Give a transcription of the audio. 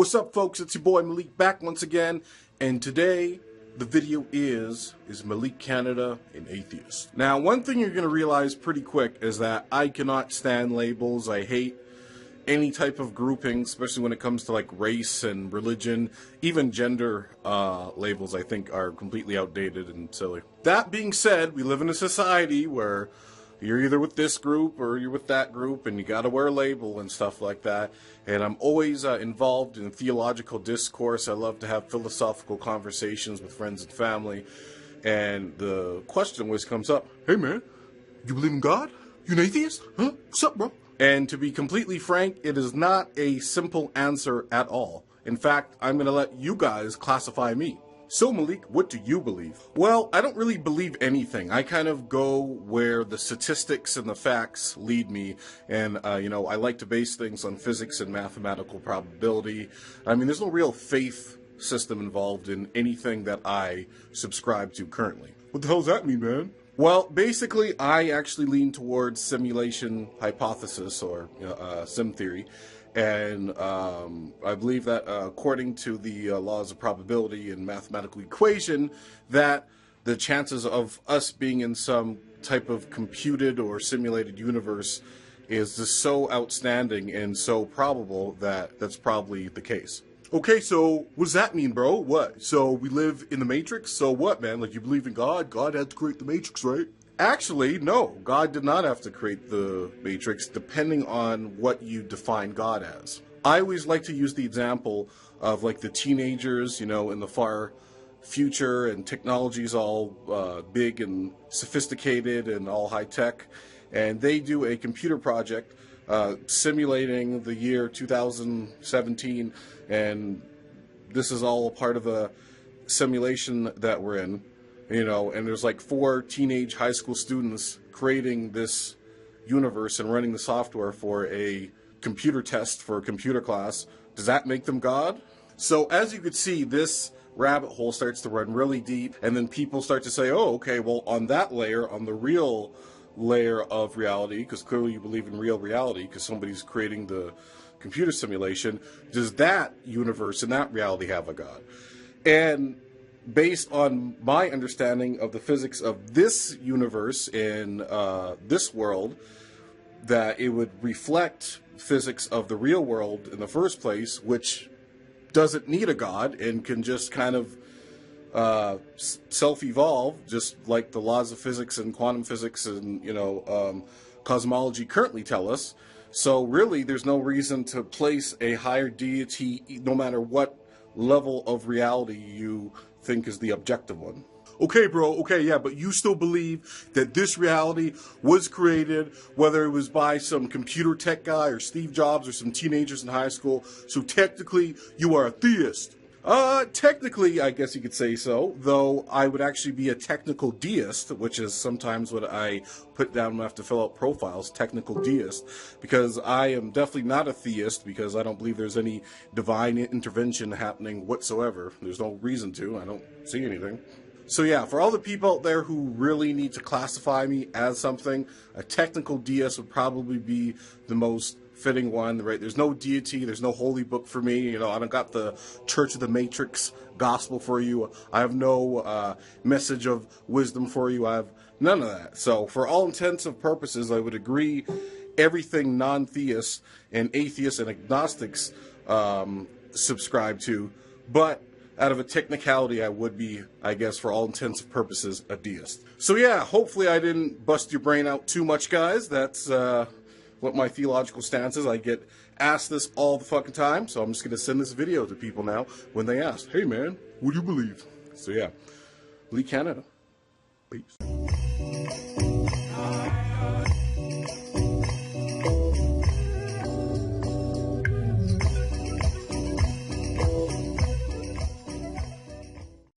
What's up, folks? It's your boy Malik back once again, and today the video is Malik Canada an atheist? Now, one thing you're going to realize pretty quick is that I cannot stand labels. I hate any type of grouping, especially when it comes to like race and religion. Even gender labels, I think, are completely outdated and silly. That being said, we live in a society where you're either with this group or you're with that group, and you got to wear a label and stuff like that. And I'm always involved in theological discourse. I love to have philosophical conversations with friends and family. And the question always comes up, hey man, you believe in God? You an atheist? Huh? What's up, bro? And to be completely frank, it is not a simple answer at all. In fact, I'm going to let you guys classify me. So Malik, what do you believe? Well, I don't really believe anything. I kind of go where the statistics and the facts lead me. And, I like to base things on physics and mathematical probability. I mean, there's no real faith system involved in anything that I subscribe to currently. What the hell does that mean, man? Well, basically, I actually lean towards simulation hypothesis, or sim theory. And I believe that according to the laws of probability and mathematical equation, that the chances of us being in some type of computed or simulated universe is just so outstanding and so probable that that's probably the case. Okay, so what does that mean, bro? What? So we live in the Matrix? So what, man? Like, you believe in God? God had to create the Matrix, right? Actually, no. God did not have to create the Matrix, depending on what you define God as. I always like to use the example of, like, the teenagers, in the far future, and technology is all big and sophisticated and all high-tech, and they do a computer project simulating the year 2017, and this is all a part of a simulation that we're in. And there's like 4 teenage high school students creating this universe and running the software for a computer test for a computer class. Does that make them God? So as you could see, this rabbit hole starts to run really deep, and then people start to say, oh, okay, well, on that layer, on the real layer of reality, because clearly you believe in real reality because somebody's creating the computer simulation, does that universe and that reality have a God? And based on my understanding of the physics of this universe in this world, that it would reflect physics of the real world in the first place, which doesn't need a God and can just kind of self-evolve, just like the laws of physics and quantum physics and, cosmology currently tell us. So really, there's no reason to place a higher deity, no matter what level of reality you think is the objective one. Okay, bro, okay, yeah, but you still believe that this reality was created, whether it was by some computer tech guy or Steve Jobs or some teenagers in high school, so technically you are a theist. Technically, I guess you could say so, though I would actually be a technical deist, which is sometimes what I put down when I have to fill out profiles, technical deist, because I am definitely not a theist, because I don't believe there's any divine intervention happening whatsoever. There's no reason to. I don't see anything. So yeah, for all the people out there who really need to classify me as something, a technical deist would probably be the most fitting one, right? There's no deity, there's no holy book for me, I don't got the Church of the Matrix gospel for you, I have no message of wisdom for you, I have none of that. So for all intents and purposes, I would agree everything non-theists and atheists and agnostics subscribe to, but out of a technicality, I would be, I guess, for all intents and purposes, a deist. So yeah, hopefully I didn't bust your brain out too much, guys. That's what my theological stance is. I get asked this all the fucking time, so I'm just going to send this video to people now when they ask, hey man, what do you believe? So yeah, Malik Canada. Peace.